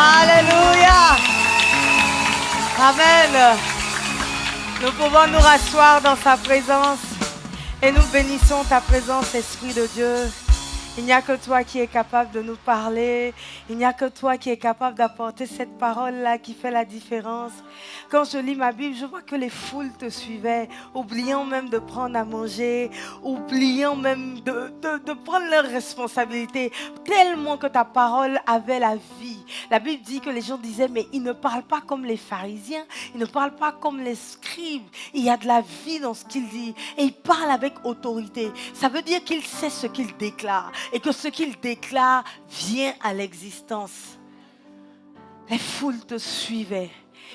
Alléluia. Amen. Nous pouvons nous rasseoir dans sa présence et nous bénissons ta présence, Esprit de Dieu. Il n'y a que toi qui es capable de nous parler. Il n'y a que toi qui es capable d'apporter cette parole-là qui fait la différence. Quand je lis ma Bible, je vois que les foules te suivaient, oubliant même de prendre à manger, oubliant même de prendre leurs responsabilités, tellement que ta parole avait la vie. La Bible dit que les gens disaient, mais il ne parle pas comme les pharisiens, il ne parle pas comme les scribes. Il y a de la vie dans ce qu'il dit et il parle avec autorité. Ça veut dire qu'il sait ce qu'il déclare et que ce qu'il déclare vient à l'existence. Les foules te suivaient.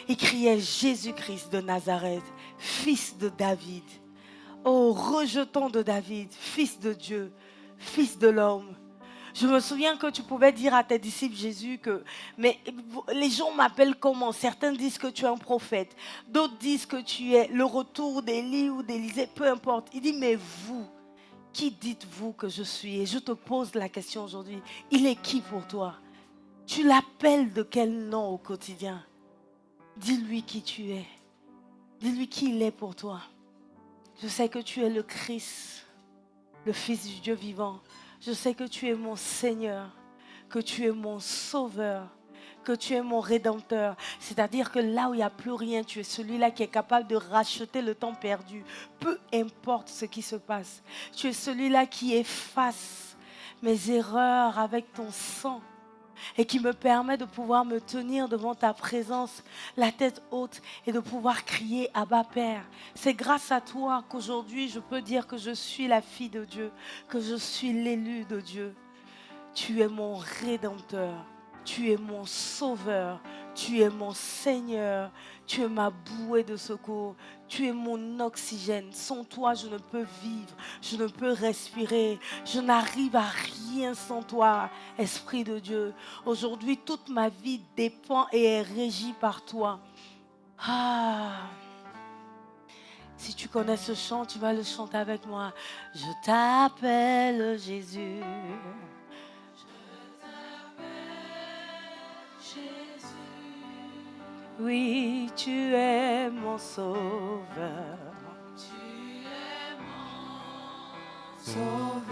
Ils criaient Jésus-Christ de Nazareth, fils de David. Oh, rejeton de David, fils de Dieu, fils de l'homme. Je me souviens que tu pouvais dire à tes disciples Jésus que mais les gens m'appellent comment? Certains disent que tu es un prophète, d'autres disent que tu es le retour d'Élie ou d'Élisée, peu importe. Il dit mais vous, qui dites-vous que je suis? Et je te pose la question aujourd'hui, il est qui pour toi? Tu l'appelles de quel nom au quotidien? Dis-lui qui tu es. Dis-lui qui il est pour toi. Je sais que tu es le Christ, le Fils du Dieu vivant. Je sais que tu es mon Seigneur, que tu es mon Sauveur, que tu es mon Rédempteur. C'est-à-dire que là où il n'y a plus rien, tu es celui-là qui est capable de racheter le temps perdu. Peu importe ce qui se passe. Tu es celui-là qui efface mes erreurs avec ton sang et qui me permet de pouvoir me tenir devant ta présence, la tête haute, et de pouvoir crier Abba Père. C'est grâce à toi qu'aujourd'hui je peux dire que je suis la fille de Dieu, que je suis l'élu de Dieu. Tu es mon Rédempteur, tu es mon Sauveur, tu es mon Seigneur, tu es ma bouée de secours, tu es mon oxygène. Sans toi, je ne peux vivre, je ne peux respirer, je n'arrive à rien sans toi, Esprit de Dieu. Aujourd'hui, toute ma vie dépend et est régie par toi. Si tu connais ce chant, tu vas le chanter avec moi. Je t'appelle Jésus. Oui, tu es mon sauveur. Tu es mon sauveur.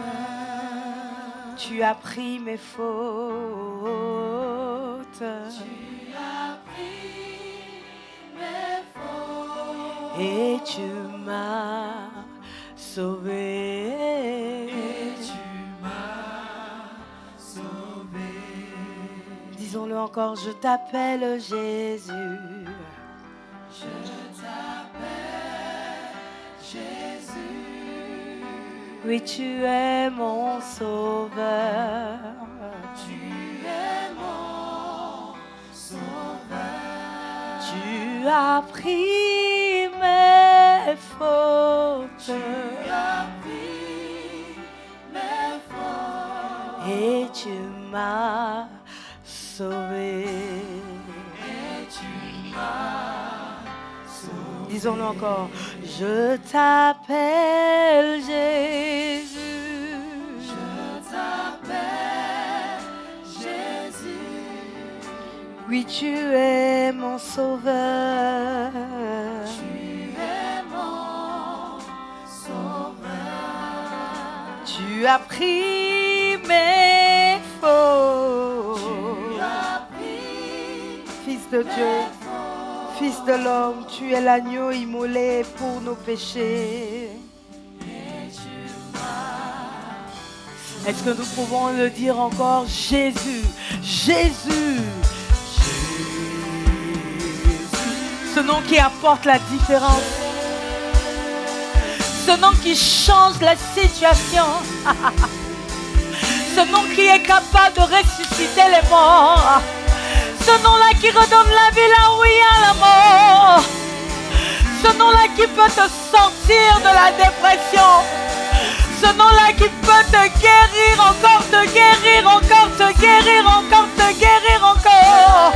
Tu as pris mes fautes. Tu as pris mes fautes. Et tu m'as sauvé. Et tu m'as sauvé. Disons-le encore, je t'appelle Jésus. Je t'appelle Jésus. Oui, tu es mon sauveur. Tu es mon sauveur. Tu as pris mes fautes. Tu as pris mes fautes. Et tu m'as sauvé. Et tu m'as sauvé. Disons-le encore. Je t'appelle Jésus. Je t'appelle Jésus. Oui, tu es mon sauveur. Tu es mon sauveur. Tu as pris mes fautes. Tu as pris Fils de Dieu, Fils de l'homme, tu es l'agneau immolé pour nos péchés. et tu m'as. Est-ce que nous pouvons le dire encore? Jésus, Jésus, ce nom qui apporte la différence, ce nom qui change la situation, ce nom qui est capable de ressusciter les morts, ce nom-là qui redonne la vie là où il y a la mort, ce nom-là qui peut te sortir de la dépression, ce nom-là qui peut te guérir, encore te guérir, encore te guérir, encore te guérir encore.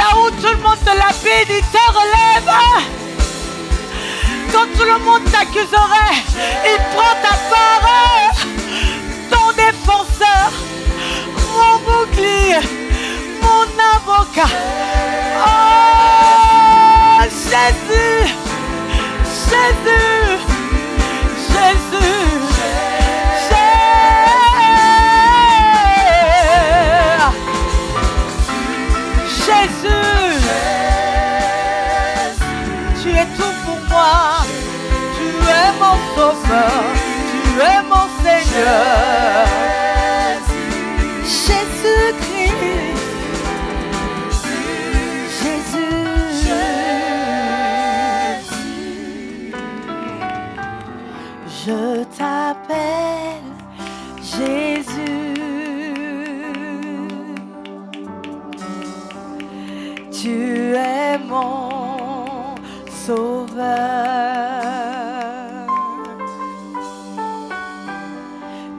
Là où tout le monde te lapide, il te relève. Quand tout le monde t'accuserait, il prend ta part. Ton défenseur, mon bouclier, mon avocat. Oh, Jésus, Jésus, Jésus, Jésus, tu es tout pour moi. Tu es mon sauveur, tu es mon Seigneur. Jésus-Christ, Jésus, je t'appelle Jésus. Tu es mon sauveur.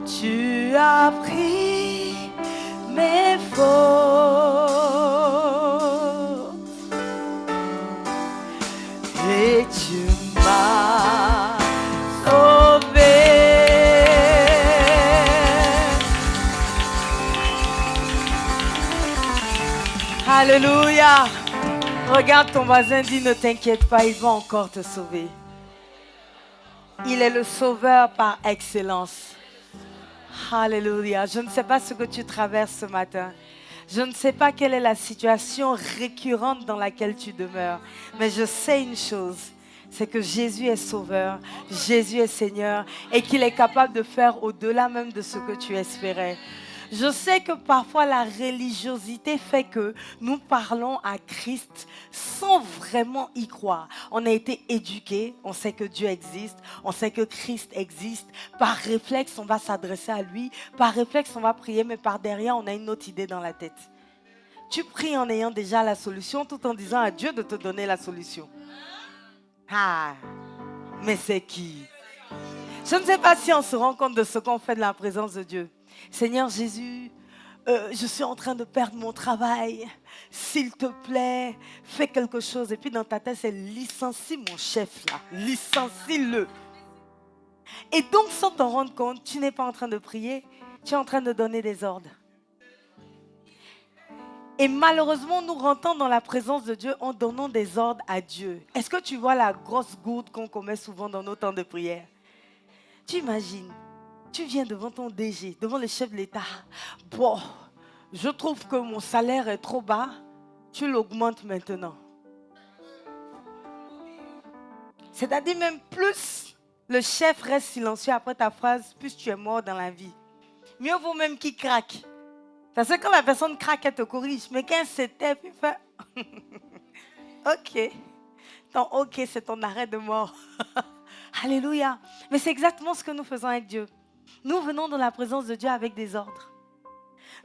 Tu as pris mes fautes et tu m'as sauvé. Alléluia. Regarde ton voisin, dis ne t'inquiète pas, il va encore te sauver. Il est le sauveur par excellence. Alléluia. Je ne sais pas ce que tu traverses ce matin. Je ne sais pas quelle est la situation récurrente dans laquelle tu demeures. Mais je sais une chose, c'est que Jésus est sauveur, Jésus est Seigneur et qu'il est capable de faire au-delà même de ce que tu espérais. Je sais que parfois la religiosité fait que nous parlons à Christ sans vraiment y croire. On a été éduqués, on sait que Dieu existe, on sait que Christ existe. Par réflexe, on va s'adresser à lui. Par réflexe, on va prier, mais par derrière, on a une autre idée dans la tête. Tu pries en ayant déjà la solution tout en disant à Dieu de te donner la solution. Ah, mais c'est qui? Je ne sais pas si on se rend compte de ce qu'on fait de la présence de Dieu. Seigneur Jésus, je suis en train de perdre mon travail. S'il te plaît, fais quelque chose. Et puis dans ta tête, c'est licencie mon chef là. Licencie-le. Et donc, sans t'en rendre compte, tu n'es pas en train de prier, tu es en train de donner des ordres. Et malheureusement, nous rentrons dans la présence de Dieu en donnant des ordres à Dieu. Est-ce que tu vois la grosse gourde qu'on commet souvent dans nos temps de prière? Tu imagines? Tu viens devant ton DG, devant le chef de l'État. Bon, je trouve que mon salaire est trop bas. Tu l'augmentes maintenant. C'est-à-dire même plus le chef reste silencieux après ta phrase, plus tu es mort dans la vie. Mieux vaut même qu'il craque. Parce que quand la personne craque, elle te corrige. Mais quand elle se tait, puis fait OK. Ton OK, c'est ton arrêt de mort. Alléluia. Mais c'est exactement ce que nous faisons avec Dieu. Nous venons de la présence de Dieu avec des ordres.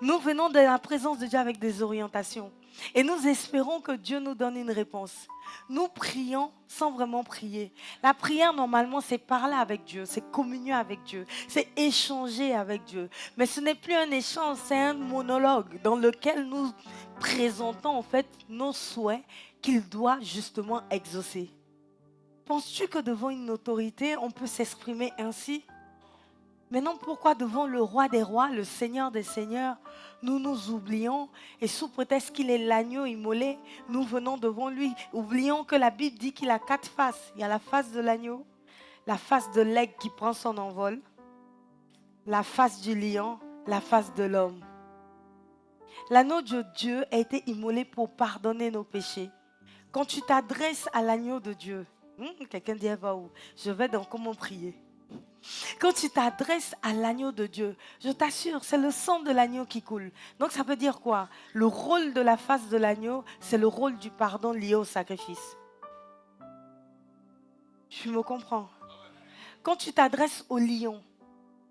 Nous venons de la présence de Dieu avec des orientations. Et nous espérons que Dieu nous donne une réponse. Nous prions sans vraiment prier. La prière, normalement, c'est parler avec Dieu, c'est communier avec Dieu, c'est échanger avec Dieu. Mais ce n'est plus un échange, c'est un monologue dans lequel nous présentons en fait nos souhaits qu'il doit justement exaucer. Penses-tu que devant une autorité, on peut s'exprimer ainsi? Maintenant, pourquoi devant le roi des rois, le Seigneur des seigneurs, nous nous oublions et sous prétexte qu'il est l'agneau immolé, nous venons devant lui. Oublions que la Bible dit qu'il a 4 faces. Il y a la face de l'agneau, la face de l'aigle qui prend son envol, la face du lion, la face de l'homme. L'agneau de Dieu a été immolé pour pardonner nos péchés. Quand tu t'adresses à l'agneau de Dieu, quelqu'un dit, va où? Je vais dans comment prier. Quand tu t'adresses à l'agneau de Dieu, je t'assure, c'est le sang de l'agneau qui coule. Donc ça veut dire quoi? Le rôle de la face de l'agneau, c'est le rôle du pardon lié au sacrifice. Tu me comprends? Quand tu t'adresses au lion,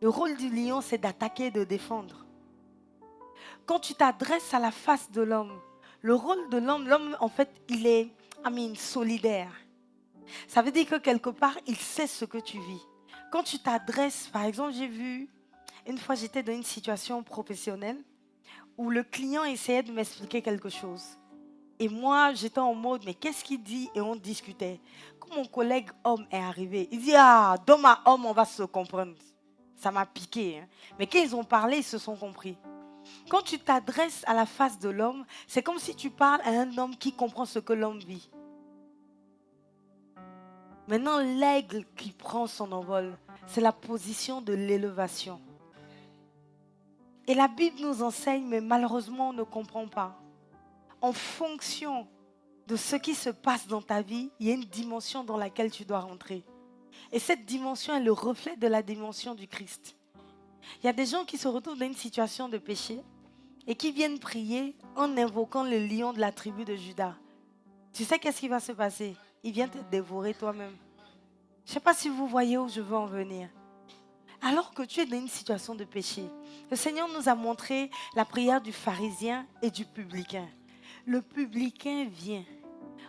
le rôle du lion, c'est d'attaquer et de défendre. Quand tu t'adresses à la face de l'homme, le rôle de l'homme en fait, il est solidaire. Ça veut dire que quelque part, il sait ce que tu vis. Quand tu t'adresses, par exemple, j'ai vu, une fois j'étais dans une situation professionnelle où le client essayait de m'expliquer quelque chose. Et moi, j'étais en mode, mais qu'est-ce qu'il dit? Et on discutait. Quand mon collègue homme est arrivé, il dit, d'homme à homme, on va se comprendre. Ça m'a piqué. Mais quand ils ont parlé, ils se sont compris. Quand tu t'adresses à la face de l'homme, c'est comme si tu parles à un homme qui comprend ce que l'homme vit. Maintenant, l'aigle qui prend son envol, c'est la position de l'élévation. Et la Bible nous enseigne, mais malheureusement, on ne comprend pas. En fonction de ce qui se passe dans ta vie, il y a une dimension dans laquelle tu dois rentrer. Et cette dimension est le reflet de la dimension du Christ. Il y a des gens qui se retrouvent dans une situation de péché et qui viennent prier en invoquant le lion de la tribu de Juda. Tu sais qu'est-ce qui va se passer? Il vient te dévorer toi-même. Je ne sais pas si vous voyez où je veux en venir. Alors que tu es dans une situation de péché, le Seigneur nous a montré la prière du pharisien et du publicain. Le publicain vient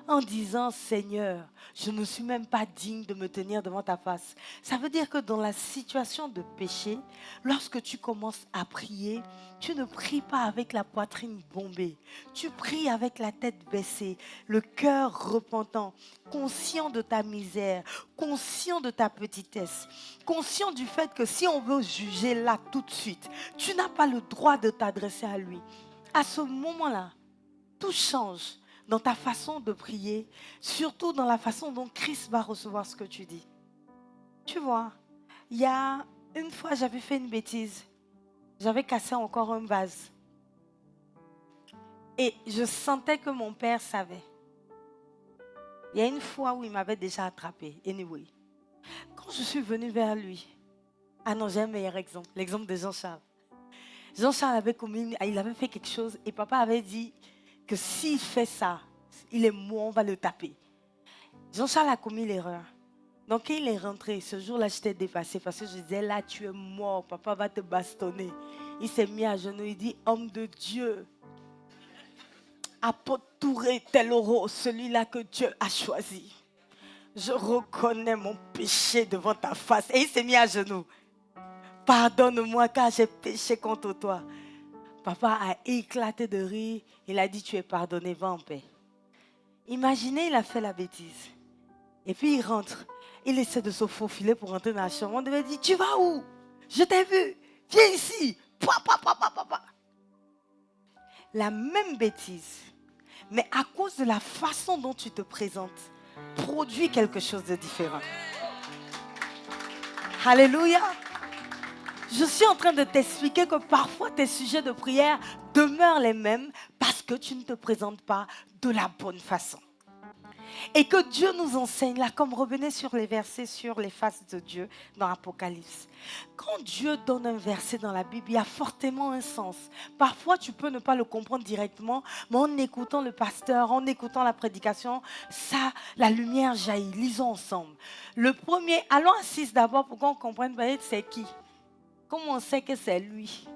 en disant, Seigneur, je ne suis même pas digne de me tenir devant ta face. Ça veut dire que dans la situation de péché, lorsque tu commences à prier, tu ne pries pas avec la poitrine bombée. Tu pries avec la tête baissée, le cœur repentant, conscient de ta misère, conscient de ta petitesse, conscient du fait que si on veut juger là tout de suite, tu n'as pas le droit de t'adresser à lui. À ce moment-là, tout change dans ta façon de prier, surtout dans la façon dont Christ va recevoir ce que tu dis. Tu vois, il y a une fois, j'avais fait une bêtise. J'avais cassé encore un vase. Et je sentais que mon père savait. Il y a une fois où il m'avait déjà attrapé. Anyway, quand je suis venue vers lui, ah non, j'ai un meilleur exemple, l'exemple de Jean-Charles. Jean-Charles avait commis, il avait fait quelque chose et papa avait dit que s'il fait ça, il est mort, on va le taper. Jean-Charles a commis l'erreur. Donc quand il est rentré, ce jour-là, j'étais dépassée parce que je disais, là, tu es mort, papa va te bastonner. Il s'est mis à genoux, il dit, homme de Dieu, apôtre Touré Teloro, celui-là que Dieu a choisi. Je reconnais mon péché devant ta face. Et il s'est mis à genoux. Pardonne-moi car j'ai péché contre toi. Papa a éclaté de rire. Il a dit, tu es pardonné, va en paix. Imaginez, il a fait la bêtise. Et puis il rentre. Il essaie de se faufiler pour rentrer dans la chambre. On devait dire, tu vas où? Je t'ai vu. Viens ici. Papa. La même bêtise. Mais à cause de la façon dont tu te présentes, produit quelque chose de différent. Alléluia. Je suis en train de t'expliquer que parfois tes sujets de prière demeurent les mêmes parce que tu ne te présentes pas de la bonne façon. Et que Dieu nous enseigne, là, comme revenez sur les versets sur les faces de Dieu dans l'Apocalypse. Quand Dieu donne un verset dans la Bible, il y a fortement un sens. Parfois, tu peux ne pas le comprendre directement, mais en écoutant le pasteur, en écoutant la prédication, ça, la lumière jaillit. Lisons ensemble. Le premier, allons à 6 d'abord pour qu'on comprenne, c'est qui? Comment on sait que c'est lui?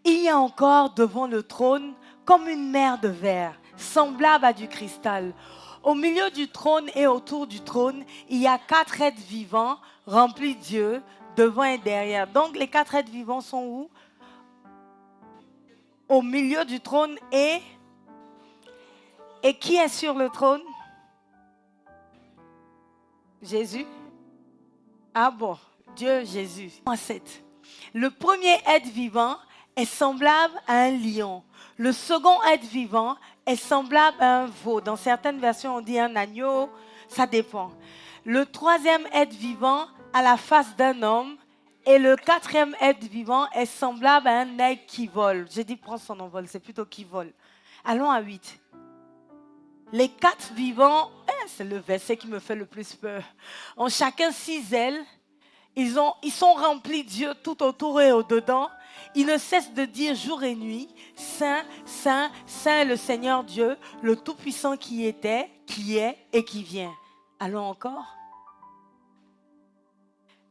Il y a encore devant le trône comme une mer de verre, semblable à du cristal. Au milieu du trône et autour du trône, il y a 4 êtres vivants remplis de Dieu, devant et derrière. Donc les 4 êtres vivants sont où? Au milieu du trône et qui est sur le trône? Jésus. Ah bon, Dieu, Jésus. 7. Le premier être vivant est semblable à un lion. Le second être vivant est semblable à un veau. Dans certaines versions, on dit un agneau. Ça dépend. Le troisième être vivant a la face d'un homme. Et le quatrième être vivant est semblable à un aigle qui vole. J'ai dit prends son envol, c'est plutôt qui vole. Allons à 8. Les 4 vivants, c'est le verset qui me fait le plus peur, ont chacun 6 ailes. Ils sont remplis de Dieu tout autour et au-dedans. Ils ne cessent de dire jour et nuit, Saint, Saint, Saint est le Seigneur Dieu, le Tout-Puissant qui était, qui est et qui vient. Allons encore.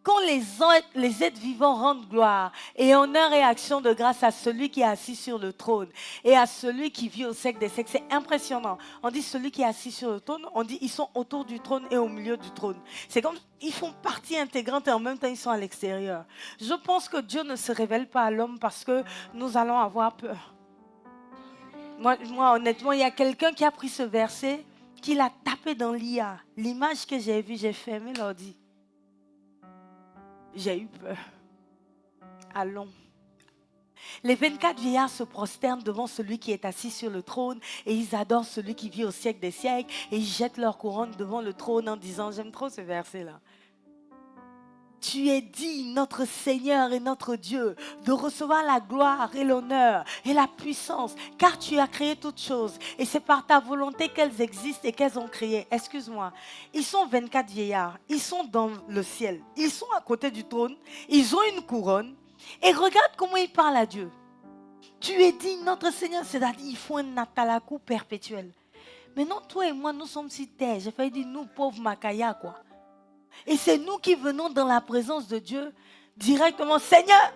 Quand les êtres vivants rendent gloire et honneur et action de grâce à celui qui est assis sur le trône et à celui qui vit au siècle des siècles, c'est impressionnant. On dit celui qui est assis sur le trône, on dit ils sont autour du trône et au milieu du trône. C'est comme ils font partie intégrante et en même temps ils sont à l'extérieur. Je pense que Dieu ne se révèle pas à l'homme parce que nous allons avoir peur. Moi honnêtement, il y a quelqu'un qui a pris ce verset, qui l'a tapé dans l'IA. L'image que j'ai vue, j'ai fermé l'ordi. J'ai eu peur. Allons. Les 24 vieillards se prosternent devant celui qui est assis sur le trône et ils adorent celui qui vit au siècle des siècles et ils jettent leur couronne devant le trône en disant, j'aime trop ce verset-là. Tu es digne, notre Seigneur et notre Dieu, de recevoir la gloire et l'honneur et la puissance, car tu as créé toutes choses et c'est par ta volonté qu'elles existent et qu'elles ont créé. Excuse-moi, ils sont 24 vieillards, ils sont dans le ciel, ils sont à côté du trône, ils ont une couronne et regarde comment ils parlent à Dieu. Tu es digne, notre Seigneur, c'est-à-dire il faut un natalakou perpétuel. Maintenant, toi et moi, nous sommes si terre. J'ai failli dire, nous, pauvres Makaya, quoi. Et c'est nous qui venons dans la présence de Dieu directement. Seigneur,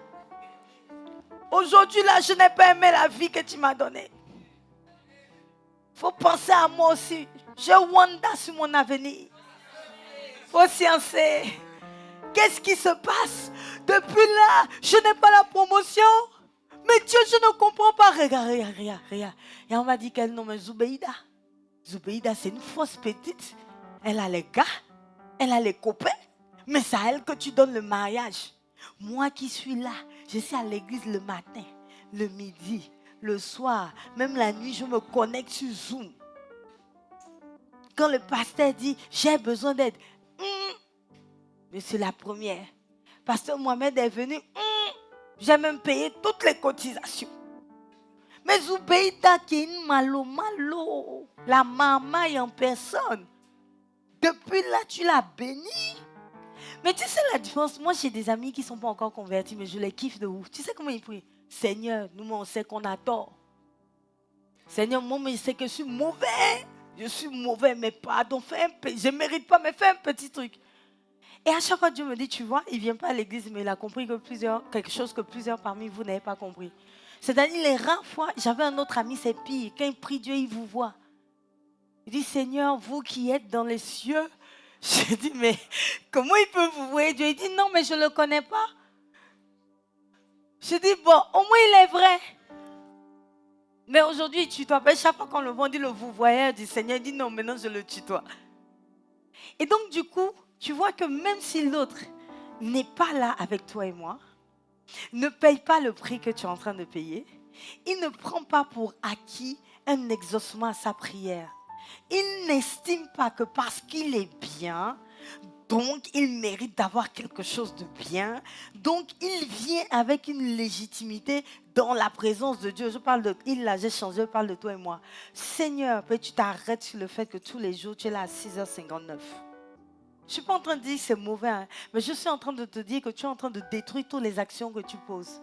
aujourd'hui là, je n'ai pas aimé la vie que tu m'as donnée. Il faut penser à moi aussi. J'ai Wanda sur mon avenir. Il faut sciencer. Qu'est-ce qui se passe? Depuis là, je n'ai pas la promotion. Mais Dieu, je ne comprends pas. Regarde. Et on m'a dit qu'elle nomme Zoubeïda. Zoubeïda, c'est une fausse petite. Elle a les gars. Elle a les copains, mais c'est à elle que tu donnes le mariage. Moi qui suis là, je suis à l'église le matin, le midi, le soir, même la nuit, je me connecte sur Zoom. Quand le pasteur dit, j'ai besoin d'aide, je suis la première. Pasteur Mohamed est venu, j'ai même payé toutes les cotisations. Mais Zoubeïda qui est une malo, la maman est en personne. Depuis là, tu l'as béni. Mais tu sais la différence? Moi, j'ai des amis qui ne sont pas encore convertis, mais je les kiffe de ouf. Tu sais comment ils prient? Seigneur, nous, on sait qu'on a tort. Seigneur, moi, je sais que je suis mauvais. Je suis mauvais, mais pardon, je ne mérite pas, mais fais un petit truc. Et à chaque fois, Dieu me dit, tu vois, il ne vient pas à l'église, mais il a compris que quelque chose que plusieurs parmi vous n'avez pas compris. C'est-à-dire, les rares fois, j'avais un autre ami, c'est pire. Quand il prie, Dieu, il vous voit. Il dit, Seigneur, vous qui êtes dans les cieux. Je dis, mais comment il peut vous voir? Dieu, il dit, non, mais je ne le connais pas. Je dis, bon, au moins il est vrai. Mais aujourd'hui, il tutoie. Chaque fois qu'on le voit, on dit le vous voyez du Seigneur. Il dit, non, maintenant je le tutoie. Et donc, du coup, tu vois que même si l'autre n'est pas là avec toi et moi, ne paye pas le prix que tu es en train de payer, il ne prend pas pour acquis un exaucement à sa prière. Il n'estime pas que parce qu'il est bien, donc il mérite d'avoir quelque chose de bien. Donc il vient avec une légitimité dans la présence de Dieu. Je parle de il là, j'ai changé, je parle de toi et moi. Seigneur, tu t'arrêtes sur le fait que tous les jours tu es là à 6h59. Je ne suis pas en train de dire que c'est mauvais, hein, mais je suis en train de te dire que tu es en train de détruire toutes les actions que tu poses.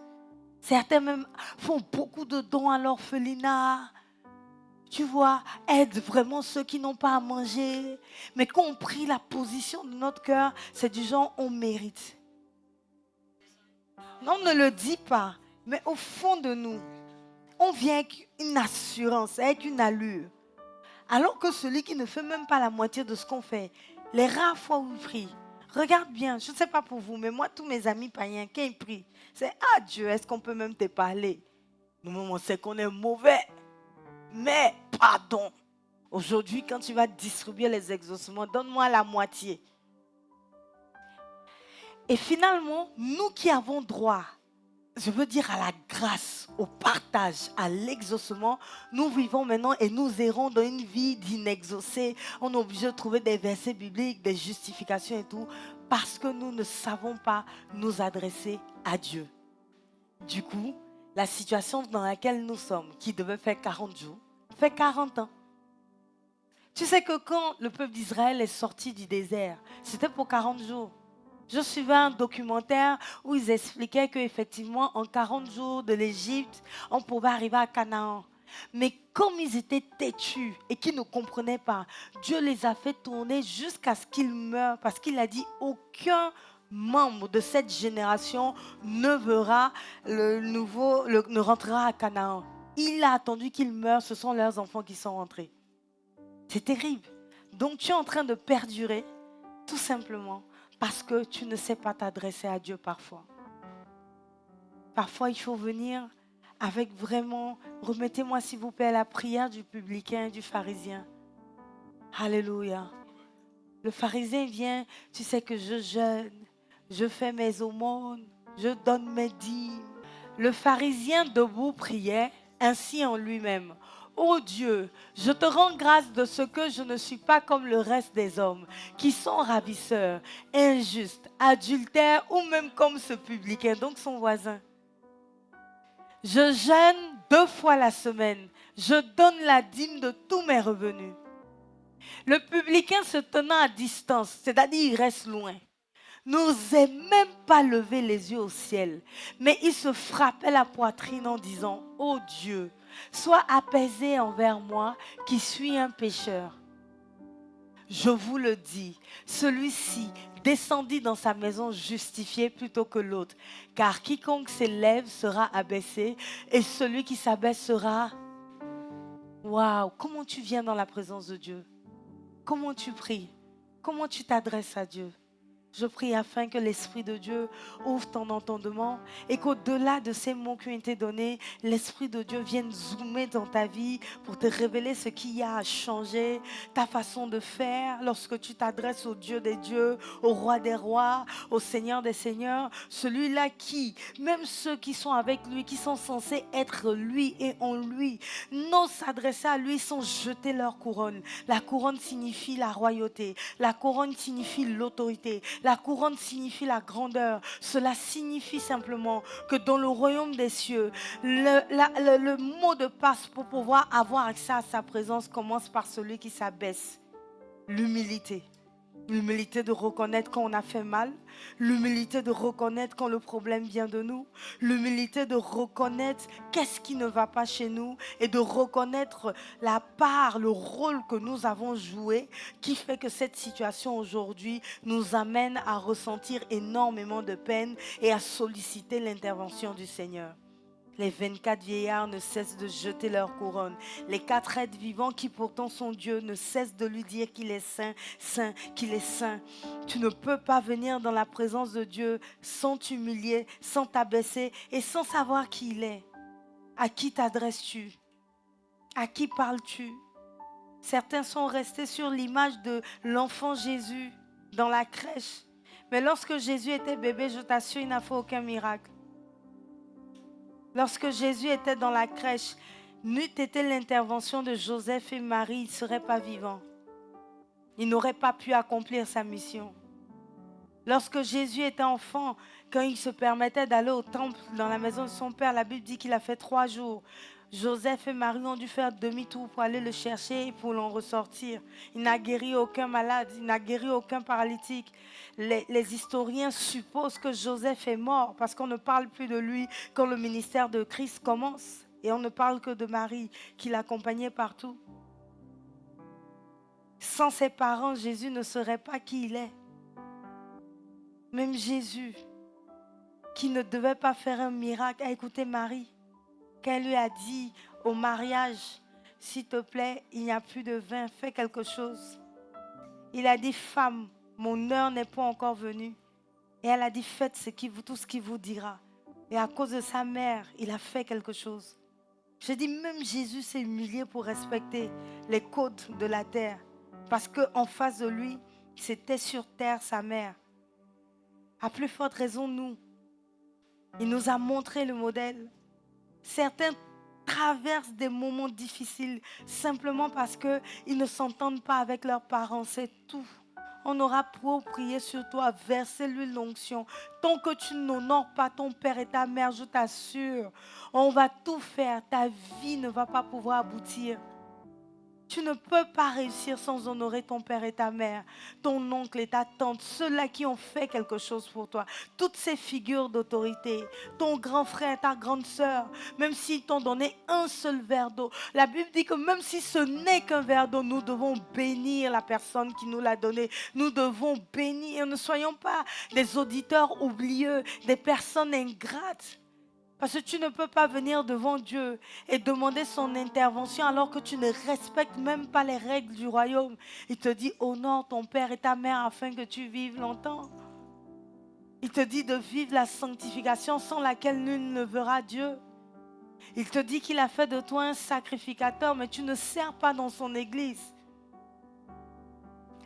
Certains même font beaucoup de dons à l'orphelinat. Tu vois, aide vraiment ceux qui n'ont pas à manger. Mais quand on prie la position de notre cœur, c'est du genre on mérite. Non, on ne le dit pas, mais au fond de nous, on vient avec une assurance, avec une allure. Alors que celui qui ne fait même pas la moitié de ce qu'on fait, les rares fois où il prie, regarde bien, je ne sais pas pour vous, mais moi, tous mes amis païens, quand ils prient, c'est « Ah Dieu, est-ce qu'on peut même te parler ?» Nous-mêmes, on sait qu'on est mauvais. Mais, pardon, aujourd'hui, quand tu vas distribuer les exaucements, donne-moi la moitié. Et finalement, nous qui avons droit, je veux dire à la grâce, au partage, à l'exaucement, nous vivons maintenant et nous errons dans une vie d'inexaucé. On est obligé de trouver des versets bibliques, des justifications et tout, parce que nous ne savons pas nous adresser à Dieu. Du coup, la situation dans laquelle nous sommes, qui devait faire 40 jours, fait 40 ans. Tu sais que quand le peuple d'Israël est sorti du désert, c'était pour 40 jours. Je suivais un documentaire où ils expliquaient qu'effectivement, en 40 jours de l'Égypte, on pouvait arriver à Canaan. Mais comme ils étaient têtus et qu'ils ne comprenaient pas, Dieu les a fait tourner jusqu'à ce qu'ils meurent, parce qu'il a dit aucun membre de cette génération ne verra ne rentrera à Canaan. Il a attendu qu'ils meurent, ce sont leurs enfants qui sont rentrés. C'est terrible. Donc tu es en train de perdurer, tout simplement, parce que tu ne sais pas t'adresser à Dieu parfois. Parfois, il faut venir avec vraiment, remettez-moi s'il vous plaît la prière du publicain et du pharisien. Alléluia. Le pharisien vient, tu sais que je jeûne, je fais mes aumônes, Je donne mes dîmes. Le pharisien debout priait ainsi en lui-même. Ô Dieu, je te rends grâce de ce que je ne suis pas comme le reste des hommes, qui sont ravisseurs, injustes, adultères ou même comme ce publicain, donc son voisin. Je jeûne 2 fois la semaine. Je donne la dîme de tous mes revenus. Le publicain se tenant à distance, c'est-à-dire il reste loin, n'osait même pas lever les yeux au ciel, mais il se frappait la poitrine en disant, « Ô Dieu, sois apaisé envers moi qui suis un pécheur. » Je vous le dis, celui-ci descendit dans sa maison justifié plutôt que l'autre, car quiconque s'élève sera abaissé et celui qui s'abaisse sera... Waouh, comment tu viens dans la présence de Dieu? Comment tu pries? Comment tu t'adresses à Dieu? Je prie afin que l'Esprit de Dieu ouvre ton entendement et qu'au-delà de ces mots qui ont été donnés, l'Esprit de Dieu vienne zoomer dans ta vie pour te révéler ce qu'il y a à changer, ta façon de faire lorsque tu t'adresses au Dieu des dieux, au Roi des rois, au Seigneur des seigneurs, celui-là qui, même ceux qui sont avec lui, qui sont censés être lui et en lui, n'osent s'adresser à lui sans jeter leur couronne. La couronne signifie la royauté, la couronne signifie l'autorité. La couronne signifie la grandeur. Cela signifie simplement que dans le royaume des cieux, le mot de passe pour pouvoir avoir accès à sa présence commence par celui qui s'abaisse. L'humilité. L'humilité de reconnaître quand on a fait mal, l'humilité de reconnaître quand le problème vient de nous, l'humilité de reconnaître qu'est-ce qui ne va pas chez nous et de reconnaître la part, le rôle que nous avons joué qui fait que cette situation aujourd'hui nous amène à ressentir énormément de peine et à solliciter l'intervention du Seigneur. Les 24 vieillards ne cessent de jeter leur couronne. Les 4 êtres vivants qui pourtant sont Dieu ne cessent de lui dire qu'il est saint, saint, qu'il est saint. Tu ne peux pas venir dans la présence de Dieu sans t'humilier, sans t'abaisser et sans savoir qui il est. À qui t'adresses-tu? À qui parles-tu? Certains sont restés sur l'image de l'enfant Jésus dans la crèche. Mais lorsque Jésus était bébé, je t'assure, il n'a fait aucun miracle. Lorsque Jésus était dans la crèche, n'eût été l'intervention de Joseph et Marie, il ne serait pas vivant. Il n'aurait pas pu accomplir sa mission. Lorsque Jésus était enfant, quand il se permettait d'aller au temple dans la maison de son père, la Bible dit qu'il a fait 3 jours. Joseph et Marie ont dû faire demi-tour pour aller le chercher et pour l'en ressortir. Il n'a guéri aucun malade, il n'a guéri aucun paralytique. Les historiens supposent que Joseph est mort parce qu'on ne parle plus de lui quand le ministère de Christ commence. Et on ne parle que de Marie qui l'accompagnait partout. Sans ses parents, Jésus ne serait pas qui il est. Même Jésus, qui ne devait pas faire un miracle, a écouté Marie. Quand elle lui a dit au mariage, s'il te plaît, il n'y a plus de vin, fais quelque chose. Il a dit, femme, mon heure n'est pas encore venue. Et elle a dit, faites tout ce qu'il vous dira. Et à cause de sa mère, il a fait quelque chose. Je dis, même Jésus s'est humilié pour respecter les codes de la terre. Parce qu'en face de lui, c'était sur terre sa mère. À plus forte raison, nous. Il nous a montré le modèle. Certains traversent des moments difficiles simplement parce qu'ils ne s'entendent pas avec leurs parents, c'est tout. On aura pour prier sur toi, verser l'huile d'onction. Tant que tu n'honores pas ton père et ta mère, je t'assure, on va tout faire. Ta vie ne va pas pouvoir aboutir. Tu ne peux pas réussir sans honorer ton père et ta mère, ton oncle et ta tante, ceux-là qui ont fait quelque chose pour toi. Toutes ces figures d'autorité, ton grand frère, ta grande sœur, même s'ils t'ont donné un seul verre d'eau. La Bible dit que même si ce n'est qu'un verre d'eau, nous devons bénir la personne qui nous l'a donné. Nous devons bénir. Ne soyons pas des auditeurs oublieux, des personnes ingrates. Parce que tu ne peux pas venir devant Dieu et demander son intervention alors que tu ne respectes même pas les règles du royaume. Il te dit, honore ton père et ta mère afin que tu vives longtemps. Il te dit de vivre la sanctification sans laquelle nul ne verra Dieu. Il te dit qu'il a fait de toi un sacrificateur, mais tu ne sers pas dans son église.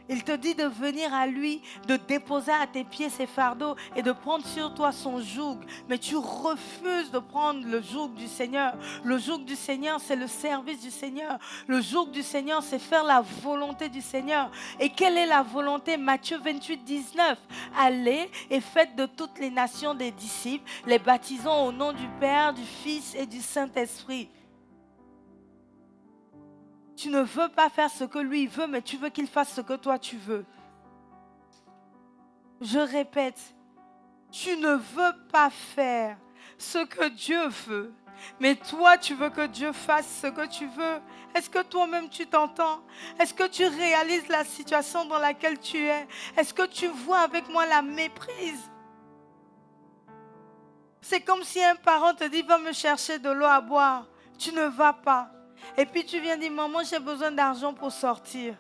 Il te dit de venir à lui, de déposer à tes pieds ses fardeaux et de prendre sur toi son joug. Mais tu refuses de prendre le joug du Seigneur. Le joug du Seigneur, c'est le service du Seigneur. Le joug du Seigneur, c'est faire la volonté du Seigneur. Et quelle est la volonté? Matthieu 28, 19. Allez et faites de toutes les nations des disciples, les baptisant au nom du Père, du Fils et du Saint-Esprit. Tu ne veux pas faire ce que lui veut, mais tu veux qu'il fasse ce que toi tu veux. Je répète, tu ne veux pas faire ce que Dieu veut, mais toi tu veux que Dieu fasse ce que tu veux. Est-ce que toi-même tu t'entends? Est-ce que tu réalises la situation dans laquelle tu es? Est-ce que tu vois avec moi la méprise? C'est comme si un parent te dit, va me chercher de l'eau à boire. Tu ne vas pas. Et puis tu viens dire, maman, j'ai besoin d'argent pour sortir.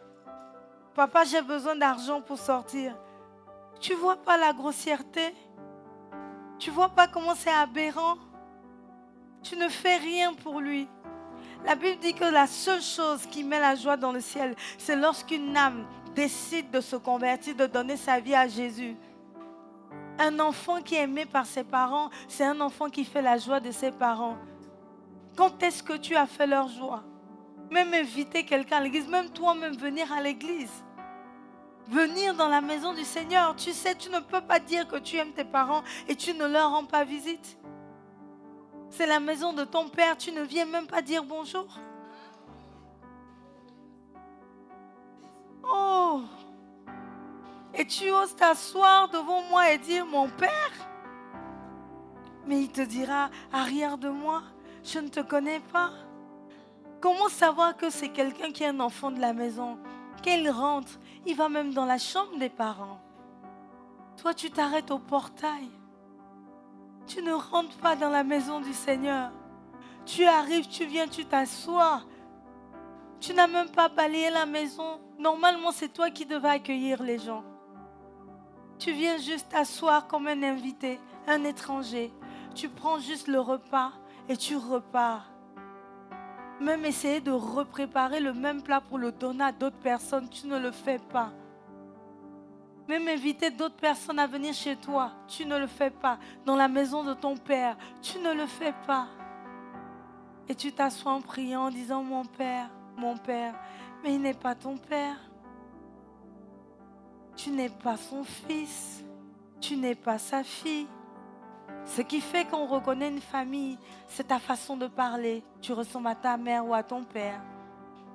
Papa, j'ai besoin d'argent pour sortir. Tu vois pas la grossièreté? Tu vois pas comment c'est aberrant? Tu ne fais rien pour lui. La Bible dit que la seule chose qui met la joie dans le ciel, c'est lorsqu'une âme décide de se convertir, de donner sa vie à Jésus. Un enfant qui est aimé par ses parents, c'est un enfant qui fait la joie de ses parents. Quand est-ce que tu as fait leur joie? Même inviter quelqu'un à l'église, même toi-même venir à l'église. Venir dans la maison du Seigneur. Tu sais, tu ne peux pas dire que tu aimes tes parents et tu ne leur rends pas visite. C'est la maison de ton père, tu ne viens même pas dire bonjour. Oh! Et tu oses t'asseoir devant moi et dire mon père? Mais il te dira, arrière de moi. Je ne te connais pas. Comment savoir que c'est quelqu'un qui est un enfant de la maison? Quand il rentre, il va même dans la chambre des parents. Toi, tu t'arrêtes au portail. Tu ne rentres pas dans la maison du Seigneur. Tu arrives, tu viens, tu t'assois. Tu n'as même pas balayé la maison. Normalement, c'est toi qui devais accueillir les gens. Tu viens juste t'asseoir comme un invité, un étranger. Tu prends juste le repas. Et tu repars. Même essayer de repréparer le même plat pour le donner à d'autres personnes, tu ne le fais pas. Même inviter d'autres personnes à venir chez toi, tu ne le fais pas. Dans la maison de ton père, tu ne le fais pas. Et tu t'assois en priant, en disant mon père, mais il n'est pas ton père. Tu n'es pas son fils, tu n'es pas sa fille. Ce qui fait qu'on reconnaît une famille, c'est ta façon de parler. Tu ressembles à ta mère ou à ton père.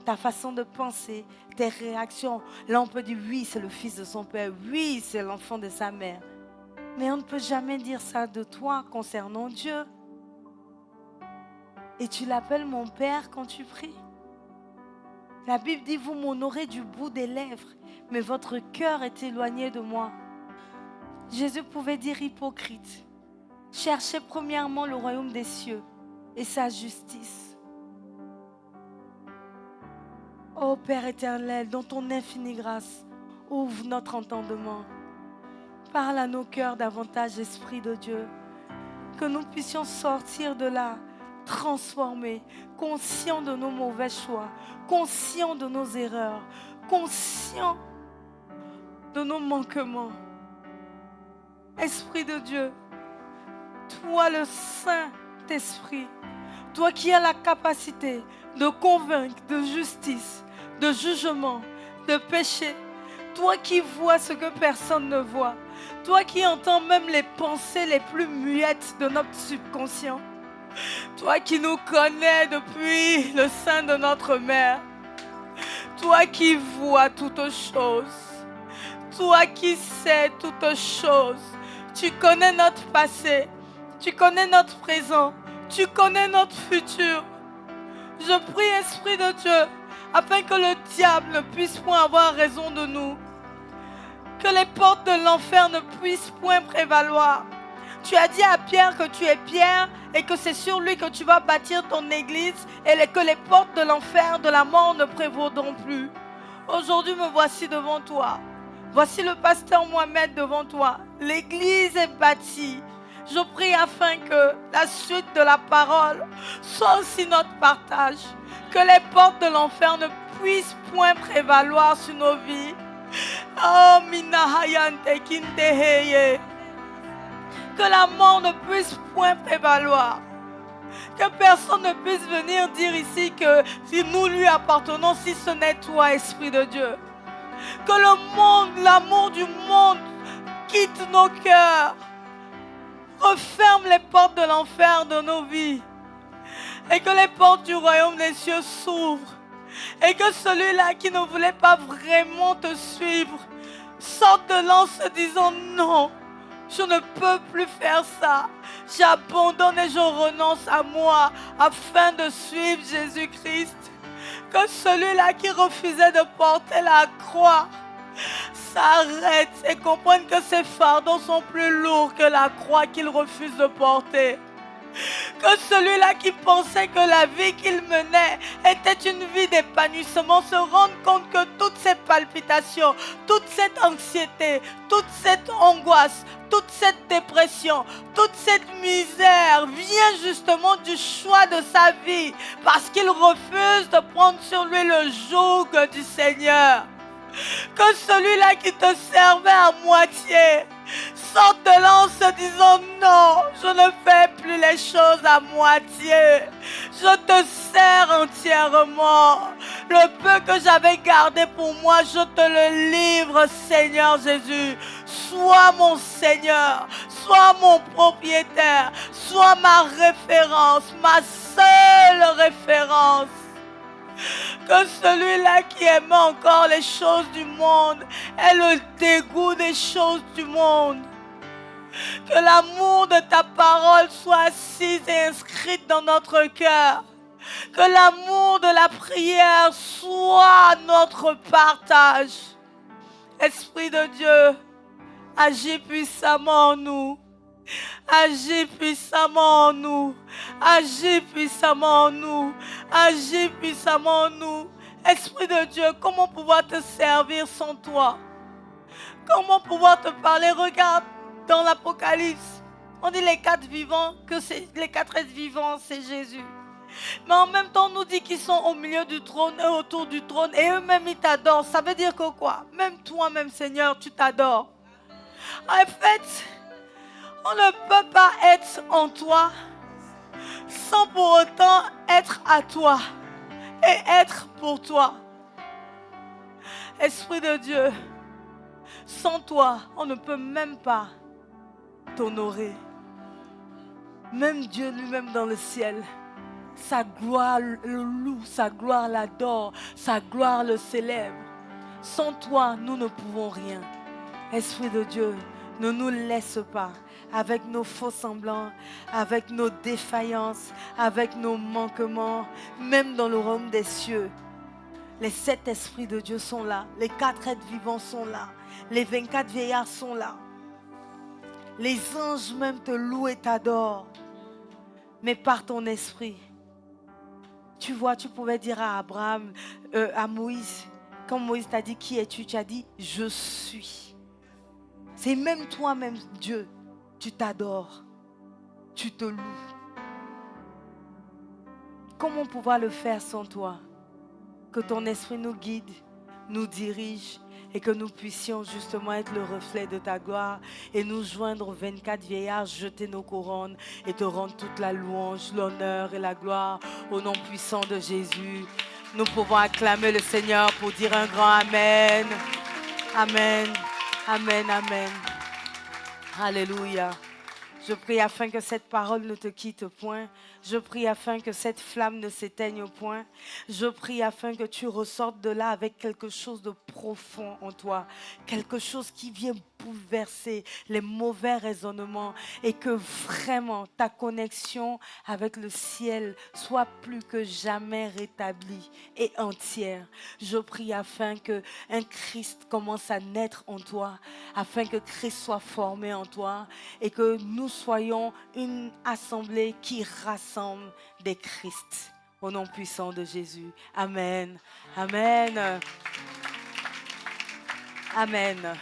Ta façon de penser, tes réactions. Là, on peut dire oui, c'est le fils de son père. Oui, c'est l'enfant de sa mère. Mais on ne peut jamais dire ça de toi concernant Dieu. Et tu l'appelles mon père quand tu pries. La Bible dit, vous m'honorez du bout des lèvres, mais votre cœur est éloigné de moi. Jésus pouvait dire hypocrite. Cherchez premièrement le royaume des cieux et sa justice. Ô Père éternel, dans ton infinie grâce, ouvre notre entendement. Parle à nos cœurs davantage, Esprit de Dieu. Que nous puissions sortir de là, transformés, conscients de nos mauvais choix, conscients de nos erreurs, conscients de nos manquements. Esprit de Dieu, toi le Saint-Esprit, toi qui as la capacité de convaincre de justice, de jugement, de péché, toi qui vois ce que personne ne voit, toi qui entends même les pensées les plus muettes de notre subconscient, toi qui nous connais depuis le sein de notre mère, toi qui vois toutes choses, toi qui sais toutes choses, tu connais notre passé, tu connais notre présent, tu connais notre futur. Je prie, Esprit de Dieu, afin que le diable ne puisse point avoir raison de nous, que les portes de l'enfer ne puissent point prévaloir. Tu as dit à Pierre que tu es Pierre et que c'est sur lui que tu vas bâtir ton église et que les portes de l'enfer, de la mort ne prévaudront plus. Aujourd'hui, me voici devant toi. Voici le pasteur Mohamed devant toi. L'église est bâtie. Je prie afin que la suite de la parole soit aussi notre partage. Que les portes de l'enfer ne puissent point prévaloir sur nos vies. Oh, minahayante kindeheye. Que la mort ne puisse point prévaloir. Que personne ne puisse venir dire ici que si nous lui appartenons, si ce n'est toi, Esprit de Dieu. Que le monde, l'amour du monde quitte nos cœurs. Referme les portes de l'enfer de nos vies. Et que les portes du royaume des cieux s'ouvrent. Et que celui-là qui ne voulait pas vraiment te suivre sorte de là en se disant non, je ne peux plus faire ça. J'abandonne et je renonce à moi afin de suivre Jésus-Christ. Que celui-là qui refusait de porter la croix s'arrête et comprenne que ses fardeaux sont plus lourds que la croix qu'il refuse de porter. Que celui-là qui pensait que la vie qu'il menait était une vie d'épanouissement se rende compte que toutes ces palpitations, toute cette anxiété, toute cette angoisse, toute cette dépression, toute cette misère vient justement du choix de sa vie parce qu'il refuse de prendre sur lui le joug du Seigneur. Que celui-là qui te servait à moitié sorte de là en se disant non, je ne fais plus les choses à moitié. Je te sers entièrement. Le peu que j'avais gardé pour moi, je te le livre, Seigneur Jésus. Sois mon Seigneur, sois mon propriétaire, sois ma référence, ma seule référence. Que celui-là qui aime encore les choses du monde ait le dégoût des choses du monde. Que l'amour de ta parole soit assis et inscrit dans notre cœur. Que l'amour de la prière soit notre partage. Esprit de Dieu, agis puissamment en nous. Agis puissamment en nous. Agis puissamment en nous. Agis puissamment en nous. Esprit de Dieu, comment pouvoir te servir sans toi? Comment pouvoir te parler? Regarde dans l'Apocalypse. On dit les quatre vivants, que c'est les quatre êtres vivants, c'est Jésus. Mais en même temps, on nous dit qu'ils sont au milieu du trône et autour du trône. Et eux-mêmes, ils t'adorent. Ça veut dire que quoi? Même toi-même, Seigneur, tu t'adores. En fait, on ne peut pas être en toi sans pour autant être à toi et être pour toi. Esprit de Dieu, sans toi, on ne peut même pas t'honorer. Même Dieu lui-même dans le ciel, sa gloire le loue, sa gloire l'adore, sa gloire le célèbre. Sans toi, nous ne pouvons rien. Esprit de Dieu, ne nous laisse pas avec nos faux semblants, avec nos défaillances, avec nos manquements, même dans le royaume des cieux. Les 7 esprits de Dieu sont là, les 4 êtres vivants sont là, les 24 vieillards sont là. Les anges même te louent et t'adorent. Mais par ton esprit, tu vois, tu pouvais dire à Abraham, à Moïse, quand Moïse t'a dit qui es-tu, tu as dit je suis. C'est même toi-même Dieu, tu t'adores, tu te loues. Comment pouvoir le faire sans toi? Que ton esprit nous guide, nous dirige et que nous puissions justement être le reflet de ta gloire et nous joindre aux 24 vieillards, jeter nos couronnes et te rendre toute la louange, l'honneur et la gloire au nom puissant de Jésus. Nous pouvons acclamer le Seigneur pour dire un grand Amen. Amen. Amen. Amen. Alléluia. Je prie afin que cette parole ne te quitte point. Je prie afin que cette flamme ne s'éteigne point. Je prie afin que tu ressortes de là avec quelque chose de profond en toi. Quelque chose qui vient bouleverser les mauvais raisonnements et que vraiment ta connexion avec le ciel soit plus que jamais rétablie et entière. Je prie afin que un Christ commence à naître en toi, afin que Christ soit formé en toi et que nous soyons une assemblée qui rassemble des Christ. Au nom puissant de Jésus. Amen. Amen. Amen.